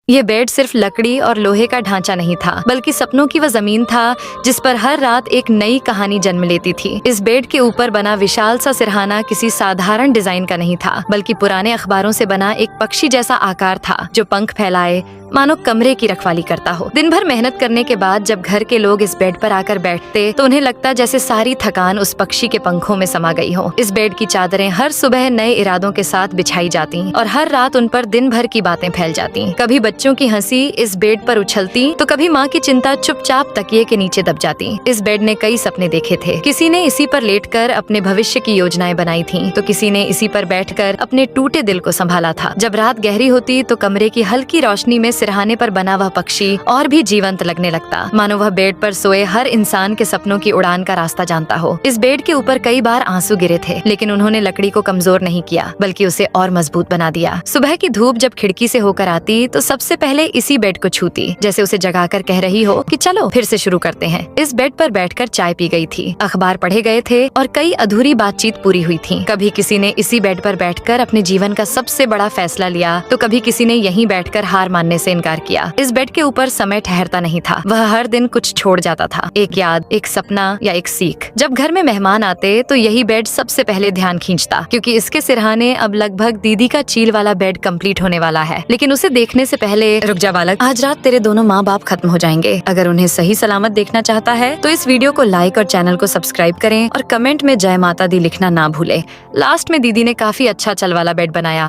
ये बेड सिर्फ लकड़ी और लोहे का ढांचा नहीं था, बल्कि सपनों की वह जमीन था जिस पर हर रात एक नई कहानी जन्म लेती थी। इस बेड के ऊपर बना विशाल सा सिरहाना किसी साधारण डिजाइन का नहीं था, बल्कि पुराने अखबारों से बना एक पक्षी जैसा आकार था जो पंख फैलाए मानो कमरे की रखवाली करता हो। दिन भर मेहनत करने के बाद जब घर के लोग इस बेड पर आकर बैठते तो उन्हें लगता जैसे सारी थकान उस पक्षी के पंखों में समा गई हो। इस बेड की चादरें हर सुबह नए इरादों के साथ बिछाई जाती और हर रात उन पर दिन भर की बातें फैल जाती। कभी बच्चों की हंसी इस बेड पर उछलती तो कभी माँ की चिंता चुपचाप तकिए के नीचे दब जाती। इस बेड ने कई सपने देखे थे। किसी ने इसी पर लेटकर अपने भविष्य की योजनाएं बनाई थी, तो किसी ने इसी पर बैठकर अपने टूटे दिल को संभाला था। जब रात गहरी होती तो कमरे की हल्की रोशनी में सिरहाने पर बना वह पक्षी और भी जीवंत लगने लगता, मानो वह बेड पर सोए हर इंसान के सपनों की उड़ान का रास्ता जानता हो। इस बेड के ऊपर कई बार आंसू गिरे थे, लेकिन उन्होंने लकड़ी को कमजोर नहीं किया, बल्कि उसे और मजबूत बना दिया। सुबह की धूप जब खिड़की से होकर आती तो सबसे पहले इसी बेड को छूती, जैसे उसे जगाकर कह रही हो कि चलो फिर से शुरू करते हैं। इस बेड पर बैठकर चाय पी गई थी, अखबार पढ़े गए थे और कई अधूरी बातचीत पूरी हुई थी। कभी किसी ने इसी बेड पर बैठकर अपने जीवन का सबसे बड़ा फैसला लिया, तो कभी किसी ने यहीं बैठकर हार मानने से इनकार किया। इस बेड के ऊपर समय ठहरता नहीं था, वह हर दिन कुछ छोड़ जाता था, एक याद, एक सपना या एक सीख। जब घर में मेहमान आते तो यही बेड सबसे पहले ध्यान खींचता, क्योंकि इसके सिरहाने अब लगभग दीदी का चील वाला बेड कंप्लीट होने वाला है। लेकिन उसे देखने से पहले, रुक जा बालक, आज रात तेरे दोनों माँ बाप खत्म हो जाएंगे। अगर उन्हें सही सलामत देखना चाहता है तो इस वीडियो को लाइक और चैनल को सब्सक्राइब करें और कमेंट में जय माता दी लिखना ना भूले। लास्ट में दीदी ने काफी अच्छा चल वाला बेड बनाया